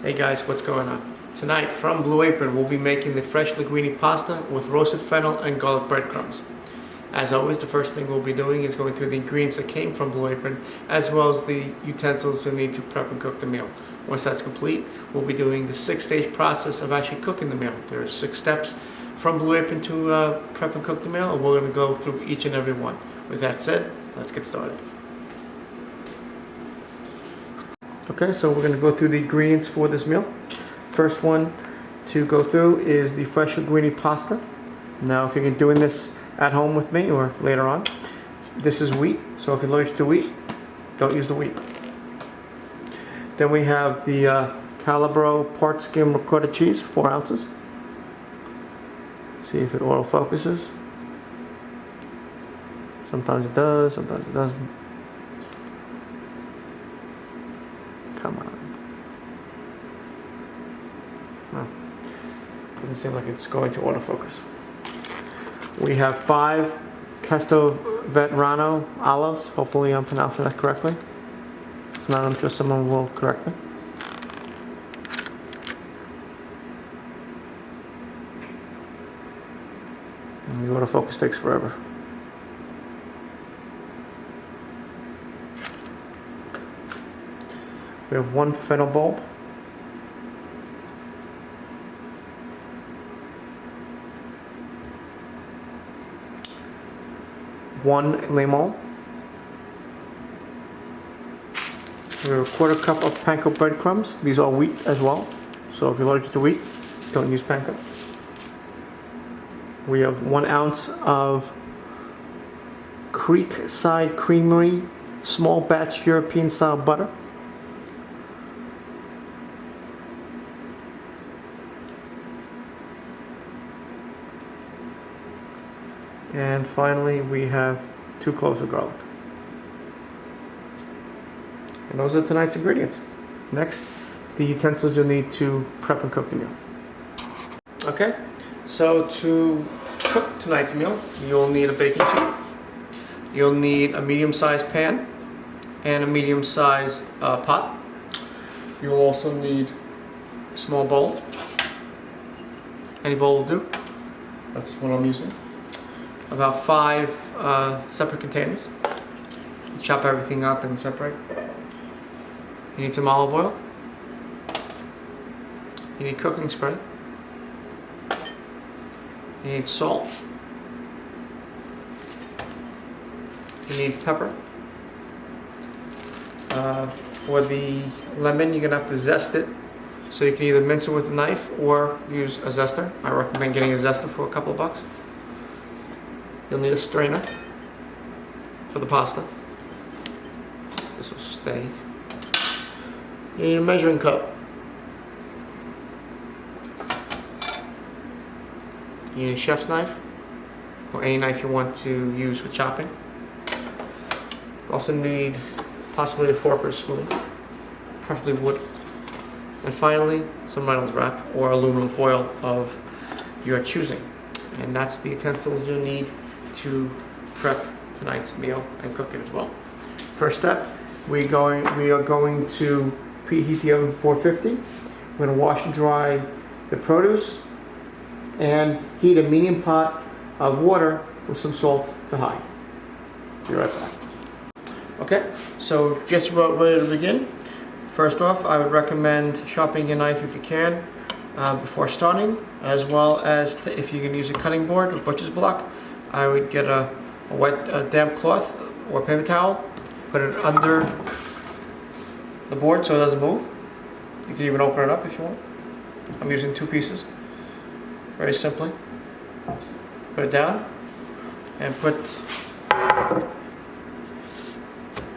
Hey guys, what's going on? Tonight from Blue Apron we'll be making the Fresh Linguine Pasta with roasted fennel and garlic breadcrumbs. As always, the first thing we'll be doing is going through the ingredients that came from Blue Apron as well as the utensils you'll need to prep and cook the meal. Once that's complete, we'll be doing the 6-stage process of actually cooking the meal. There are 6 steps from Blue Apron to prep and cook the meal, and we're going to go through each and every one. With that said, let's get started. Okay, so we're going to go through the ingredients for this meal. First one to go through is the Fresh Linguine Pasta. Now, if you're doing this at home with me or later on, this is wheat, so if you're allergic to wheat, don't use the wheat. Then we have the Calabro part skim ricotta cheese, 4 ounces. See if it auto focuses. Sometimes it does, sometimes it doesn't. Come on. Doesn't seem like it's going to autofocus. We have 5 Castelvetrano olives. Hopefully I'm pronouncing that correctly. If not, I'm sure someone will correct me. And the autofocus takes forever. We have 1 fennel bulb. One lemon. We have a 1/4 cup of panko breadcrumbs. These are wheat as well, so if you're allergic to wheat, don't use panko. We have 1 ounce of Creekside Creamery small batch European style butter. And finally, we have 2 cloves of garlic. And those are tonight's ingredients. Next, the utensils you'll need to prep and cook the meal. Okay, so to cook tonight's meal, you'll need a baking sheet. You'll need a medium-sized pan and a medium-sized pot. You'll also need a small bowl. Any bowl will do. That's what I'm using. About 5 separate containers. You chop everything up and separate. You need some olive oil. You need cooking spray. You need salt. You need pepper. For the lemon, you're gonna have to zest it. So you can either mince it with a knife or use a zester. I recommend getting a zester for a couple of bucks. You'll need a strainer for the pasta. This will stay. You need a measuring cup. You need a chef's knife, or any knife you want to use for chopping. You also need possibly a fork or a spoon, preferably wood. And finally, some Reynolds wrap or aluminum foil of your choosing. And that's the utensils you'll need to prep tonight's meal and cook it as well. First step, we are going to preheat the oven to 450. We're going to wash and dry the produce and heat a medium pot of water with some salt to high. Be right back. Okay, so just about ready to begin. First off, I would recommend sharpening your knife if you can before starting, as well as if you can use a cutting board or butcher's block. I would get a wet damp cloth or paper towel, put it under the board so it doesn't move. You can even open it up if you want. I'm using 2 pieces. Very simply. Put it down and put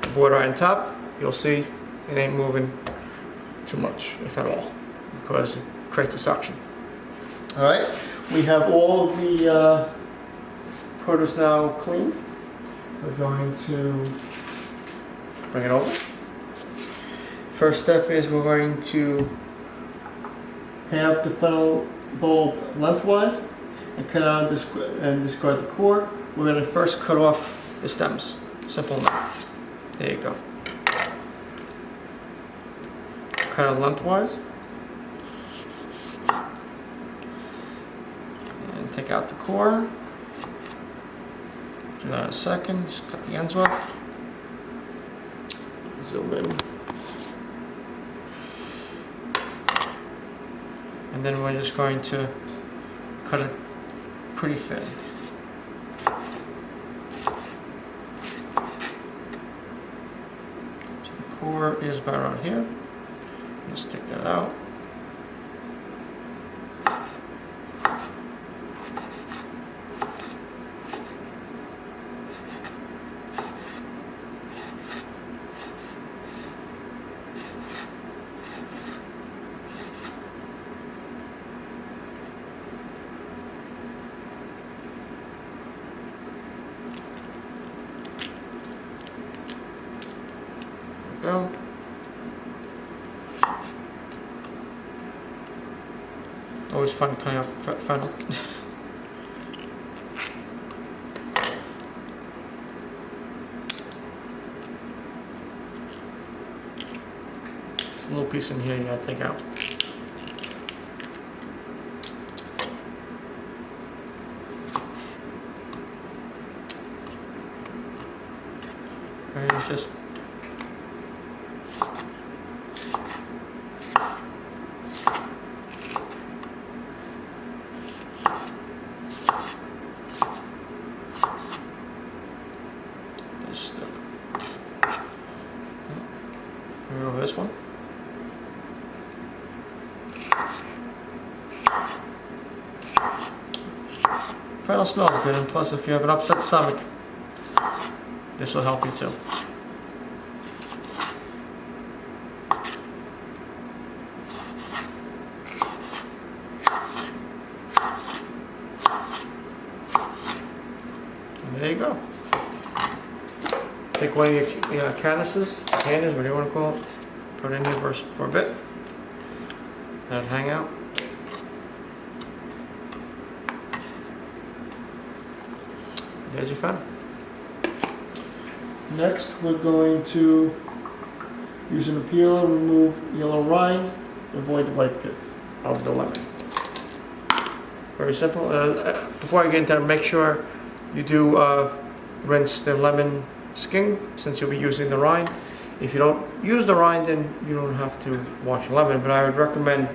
the board right on top. You'll see it ain't moving too much, if at all, because it creates a suction. Alright, we have all of the produce now cleaned. We're going to bring it over. First step is we're going to halve the fennel bulb lengthwise and cut out and discard the core. We're going to first cut off the stems. Simple enough. There you go. Cut it lengthwise. core. Do that in a second. Just cut the ends off. Zoom in. And then we're just going to cut it pretty thin. So the core is about around here. Let's take that out. Go. Always fun cutting up fennel. There's a little piece in here you gotta take out. And it's just remove this one. Fennel smells good, and plus if you have an upset stomach, this will help you too. And there you go. Take one of your canisters, containers, whatever you want to call it, put it in here for a bit, let it hang out. There's your fennel. Next, we're going to, using a peeler, remove yellow rind, avoid the white pith of the lemon. Very simple. Before I get into that, make sure you do rinse the lemon skin, since you'll be using the rind. If you don't use the rind, then you don't have to wash the lemon, but I would recommend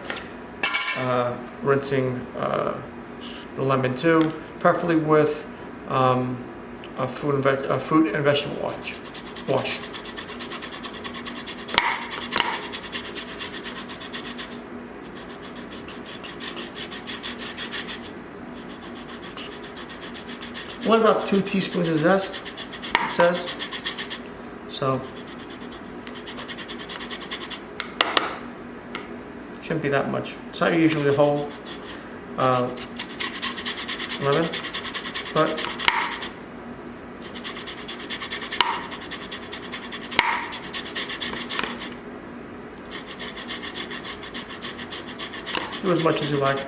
rinsing the lemon too, preferably with a fruit and vegetable wash. What about 2 teaspoons of zest? It says. So shouldn't be that much. It's not usually the whole lemon, but do as much as you like.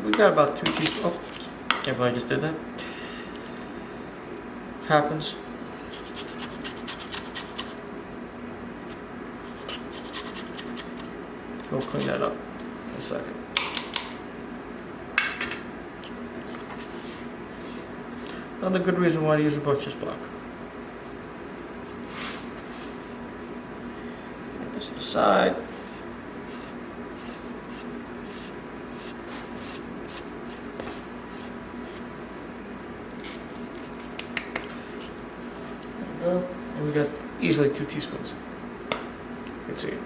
We got about 2 teaspoons. Oh, can't believe I just did that. Happens. We'll clean that up in a second. Another good reason why to use a butcher's block. Put this to the side. And we got easily 2 teaspoons. You can see it.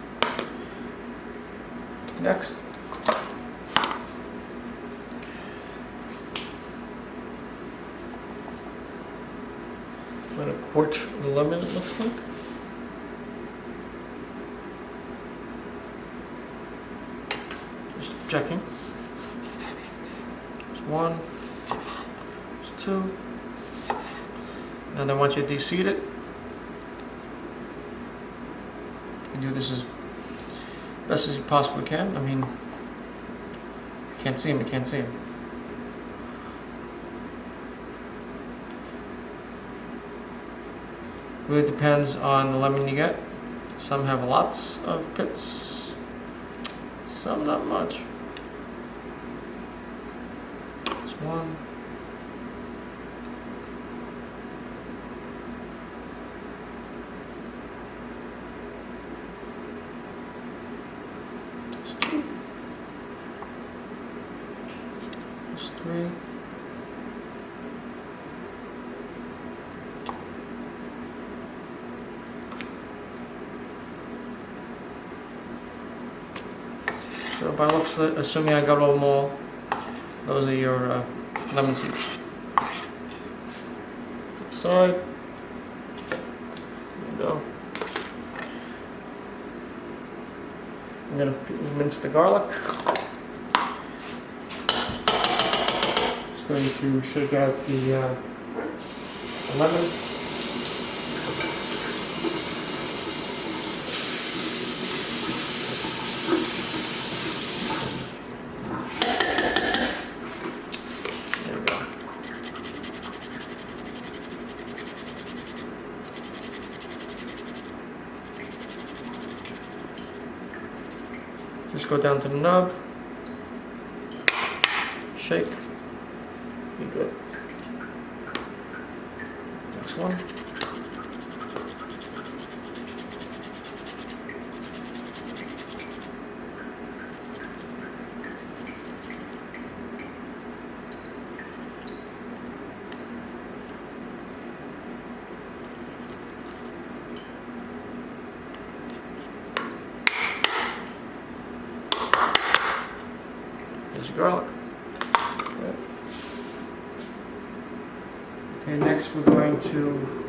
Next, quart of lemon, it looks like. Just checking. There's one. There's two. And then once you de-seed it, you do this as best as you possibly can. I mean, you can't see them, you can't see them. Really depends on the lemon you get. Some have lots of pits, some not much. There's one. There's two. There's three. So by the looks of it, assuming I got all them all, those are your lemon seeds. Side. There you go. I'm going to mince the garlic. Just going to shake out the lemon. Just go down to the nub, shake, be good. Next one. There's garlic. Okay, next we're going to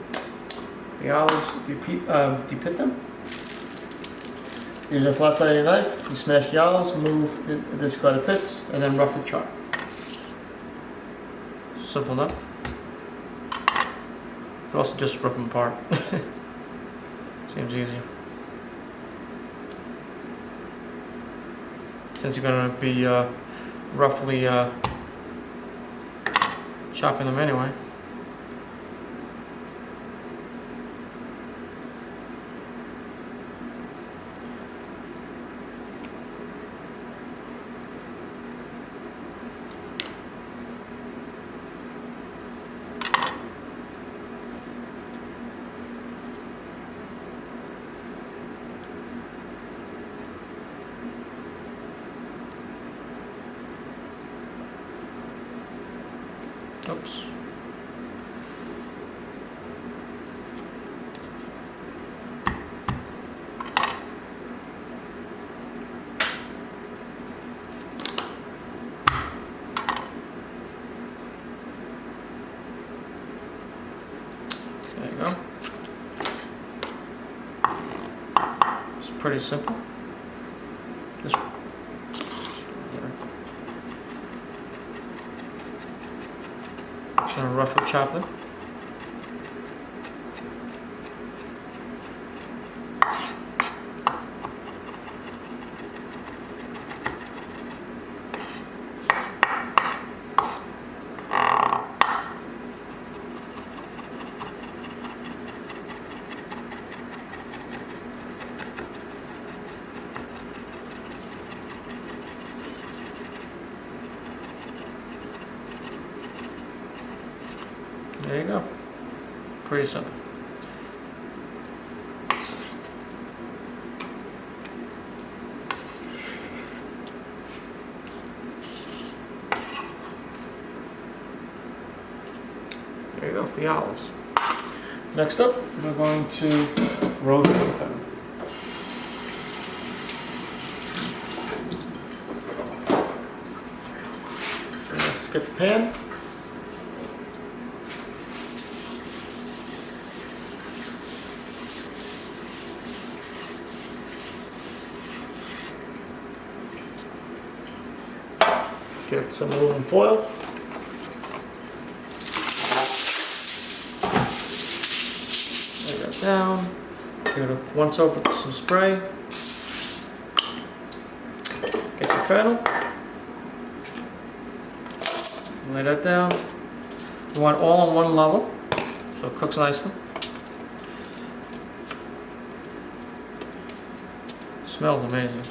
the olives, depit them. Use a flat-sided knife, you smash the olives, remove the discarded pits, and then roughly chop. Simple enough. You can also just rip them apart. Seems easy. Since you're going to be roughly chopping them anyway. Oops. There you go. It's pretty simple. Just roughly chop them. There you go. Pretty simple. There you go for the olives. Next up, we're going to roast the fennel. So let's get the pan. Get some aluminum foil. Lay that down. Give it once over with some spray. Get your fennel. Lay that down. You want it all on one level so it cooks nicely. Smells amazing.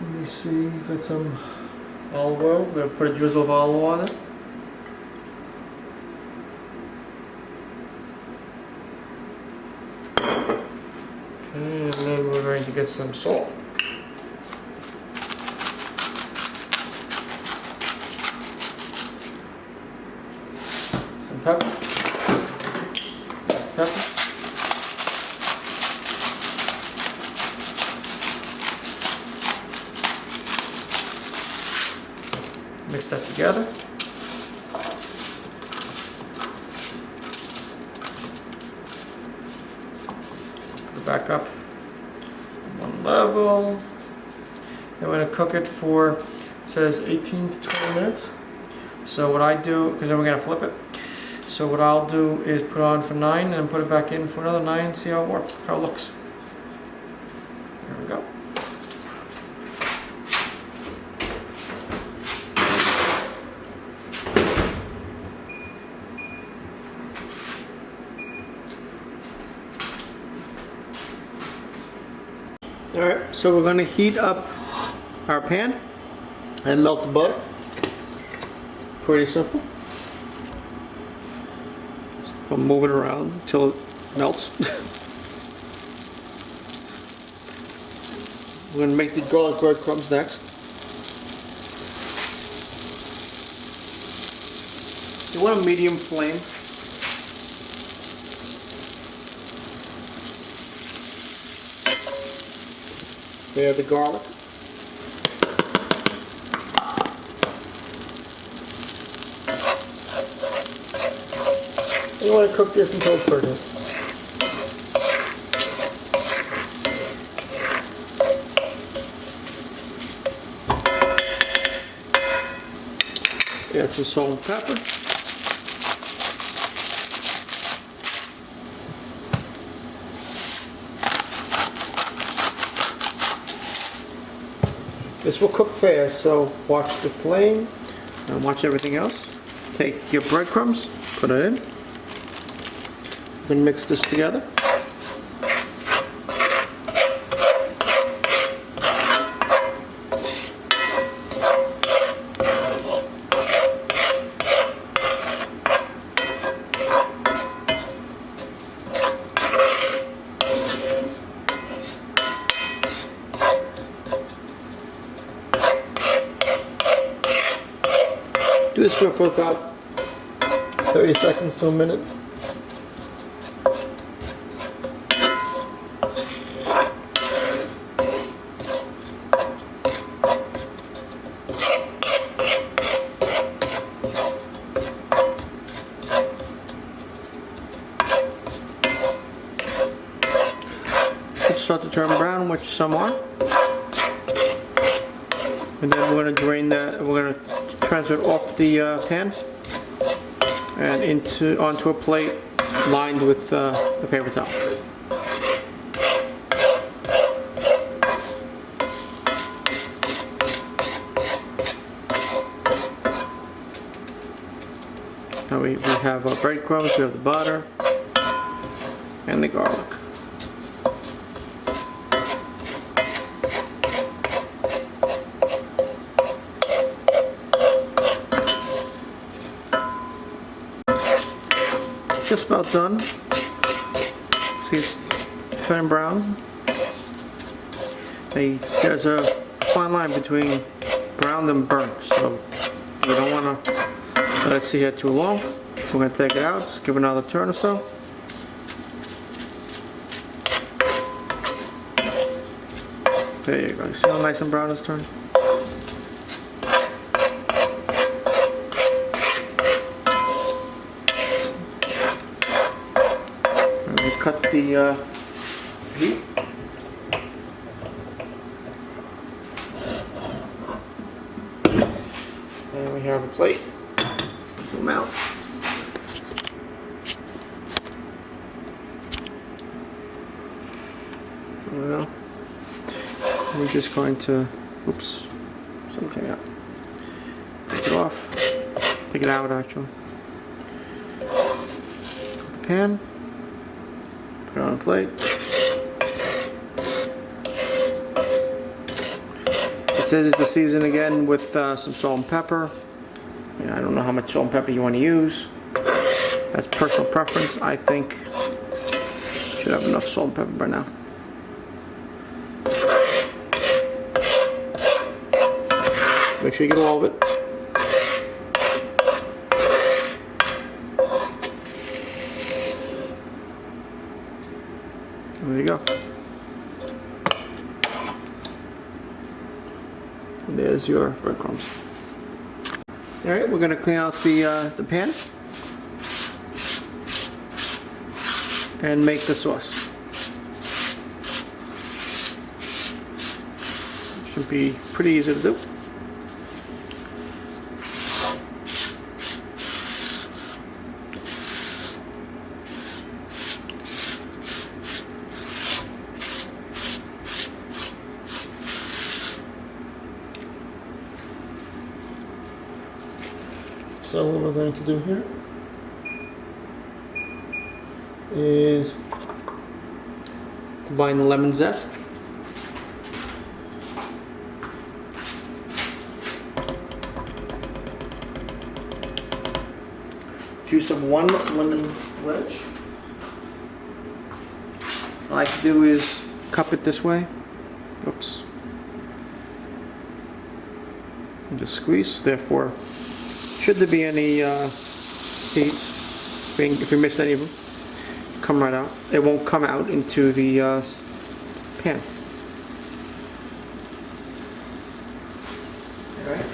Let me see, got some olive oil. We're going to put a drizzle of olive oil on it. Okay, and then we're going to get some salt. Some pepper. Pepper. Mix that together. Put it back up one level. Then we're going to cook it for, it says 18 to 20 minutes. So what I do, because then we're going to flip it. So what I'll do is put it on for 9 and put it back in for another 9, see how it works, how it looks. There we go. Alright, so we're going to heat up our pan and melt the butter. Pretty simple. I'll move it around until it melts. We're going to make the garlic breadcrumbs next. You want a medium flame. There, the garlic. You want to cook this until it's burnt. Add some salt and pepper. This will cook fast, so watch the flame and watch everything else. Take your breadcrumbs, put it in. We're going to mix this together. Do this for about 30 seconds to a minute. Start to turn brown, which some are, and then we're going to drain that. We're going to transfer it off the pan and onto a plate lined with the paper towel. Now we have our breadcrumbs, we have the butter, and the garlic. Just about done. See, it's turning brown. There's a fine line between browned and burnt, so we don't want to let it sit here too long. We're going to take it out, just give it another turn or so. There you go. You see how nice and brown it's turned? the heat. And we have a plate. Zoom out. I don't know. We're just going to, oops, something came out. Take it off. Take it out actually. Put the pan. Put it on a plate. It says to season again with some salt and pepper. I don't know how much salt and pepper you want to use. That's personal preference. I think should have enough salt and pepper by now. Make sure you get all of it. There you go. And there's your breadcrumbs. All right, we're gonna clean out the pan and make the sauce. Should be pretty easy to do. So what we're going to do here is combine the lemon zest, juice of 1 lemon wedge. What I like to do is cup it this way. Oops. And just squeeze. Therefore, should there be any seeds, if you missed any of them, come right out. It won't come out into the pan. Alright.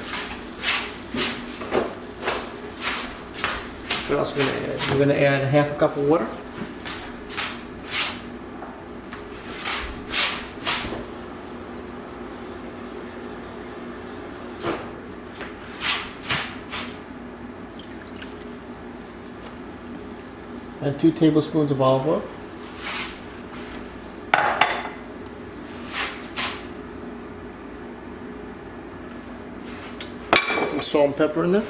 What else are we going to add? We're going to add half a cup of water. And 2 tablespoons of olive oil. Put some salt and pepper in there.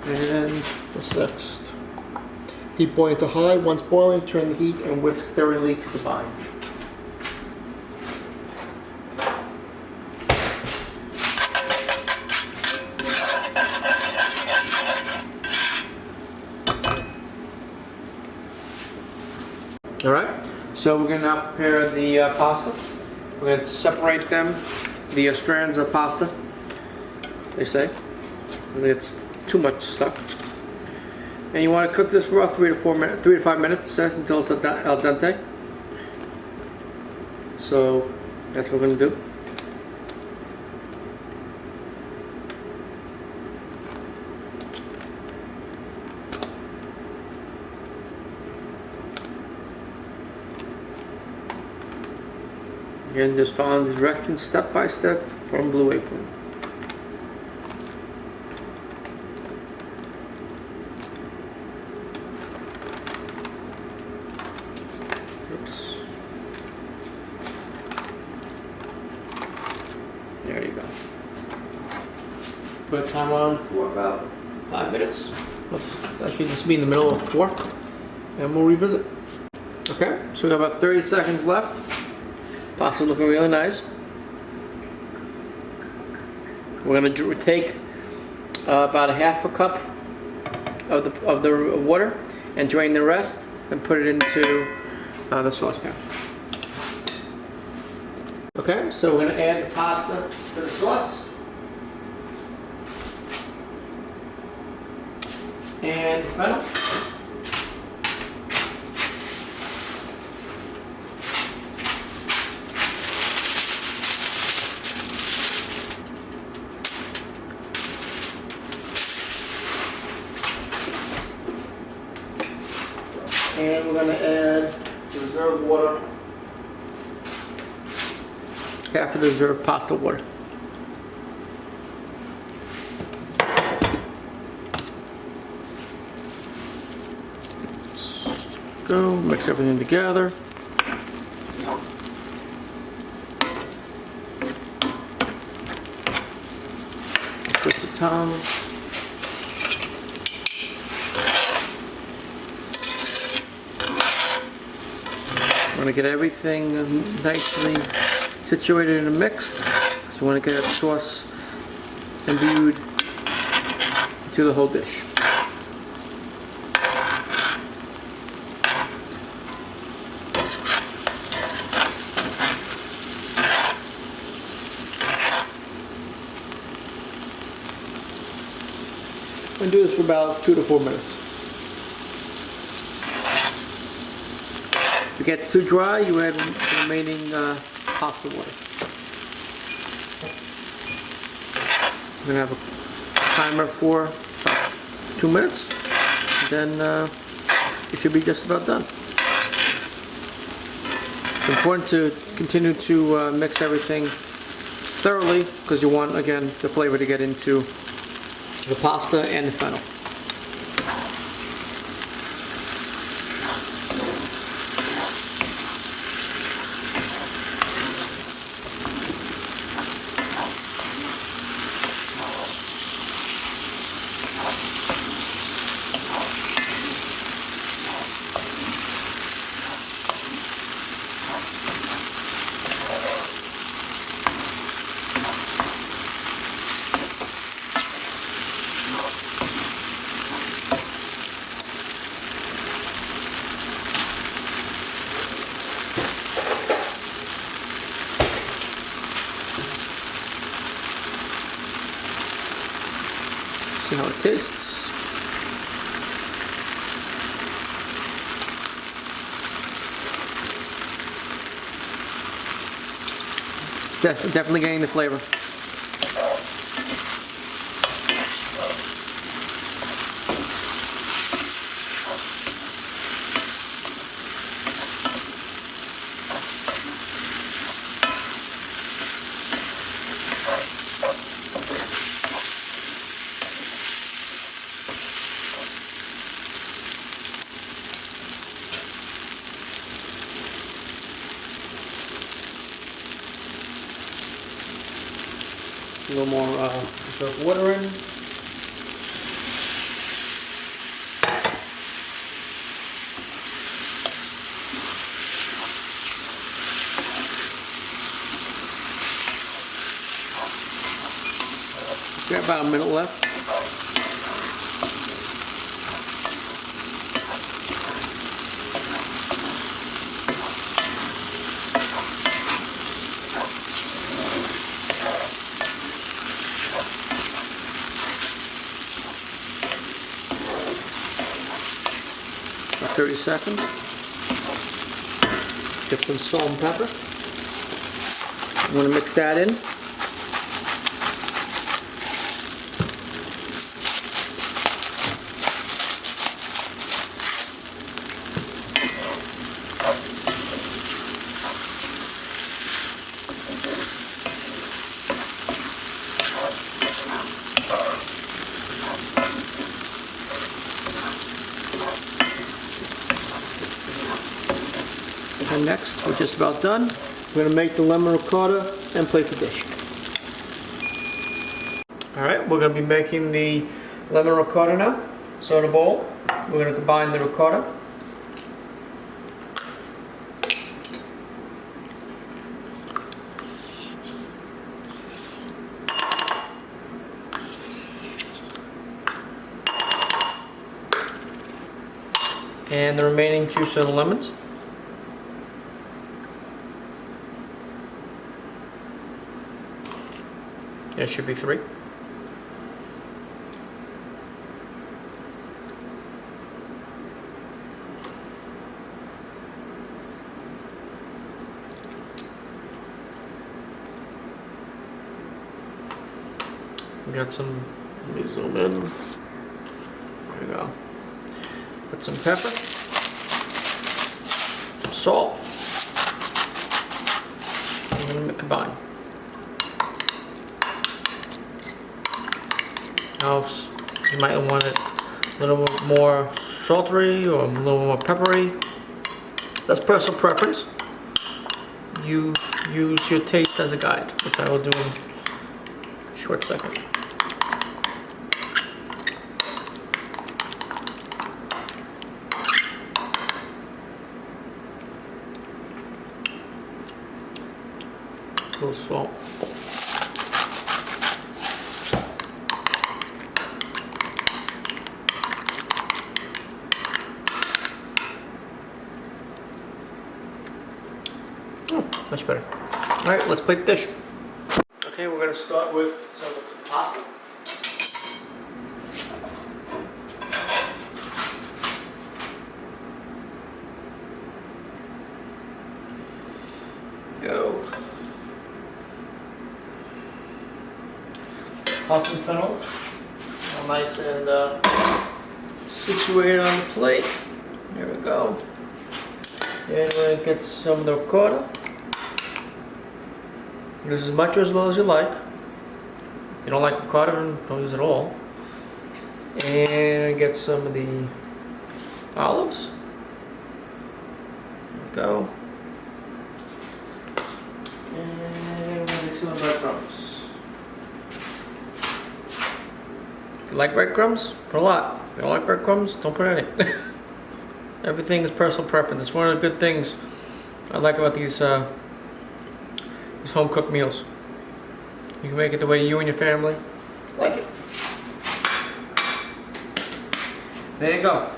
And what's next? Heat boiling to high. Once boiling, turn the heat and whisk thoroughly to combine. All right. So we're going to now prepare the pasta. We're going to separate them, the strands of pasta. They say. I mean, it's too much stuff. And you want to cook this for about 3 to 5 minutes, says, until it's al dente. So that's what we're going to do. Again, just follow the directions step by step from Blue Apron. Oops. There you go. Put a timer on for about 5 minutes. Let's actually just be in the middle of 4, and we'll revisit. Okay, so we got about 30 seconds left. Pasta's looking really nice. We're going to take about a half a cup of the water and drain the rest and put it into the saucepan. Okay, so we're going to add the pasta to the sauce. And fennel. And we're going to add the reserved water, half of the reserved pasta water. Go, mix everything together. Twist the tongue. We want to get everything nicely situated and mixed. So we want to get that sauce imbued into the whole dish. And do this for about 2 to 4 minutes. If it gets too dry, you add the remaining pasta water. We're going to have a timer for about 2 minutes. And then it should be just about done. It's important to continue to mix everything thoroughly because you want, again, the flavor to get into the pasta and the fennel. See how it tastes. It's definitely getting the flavor. A little more reserved water in. Got about a minute left. About 30 seconds. Get some salt and pepper. I'm going to mix that in. And next, we're just about done. We're going to make the lemon ricotta and plate the dish. Alright, we're going to be making the lemon ricotta now. So in a bowl, we're going to combine the ricotta. And the remaining juice of the lemons. There should be 3. We got some, let me zoom in. There we go. Put some pepper. salt. And then combine. Now you might want it a little more salty or a little more peppery. That's personal preference. You use your taste as a guide, which I will do in a short second. A little salt. Oh, much better. Alright, let's plate the dish. Okay, we're going to start with some of the pasta. Go. Pasta and fennel. All nice and situated on the plate. There we go. And we're going to get some of the ricotta. Use as much or as little as you like. If you don't like ricotta, don't use it all. And get some of the olives. There we go. And we're going to get some breadcrumbs. If you like breadcrumbs, put a lot. If you don't like breadcrumbs, don't put any. Everything is personal preference. It's one of the good things I like about these home cooked meals. You can make it the way you and your family like it. There you go.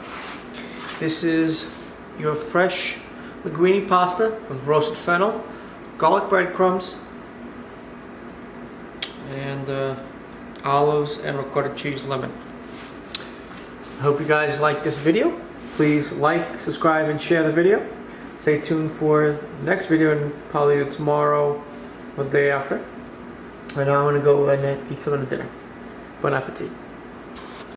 This is your fresh linguine pasta with roasted fennel, garlic breadcrumbs, and olives and ricotta cheese lemon. I hope you guys like this video. Please like, subscribe, and share the video. Stay tuned for the next video, and probably tomorrow or the day after. Right now I'm going to go and eat some of the dinner. Bon appetit.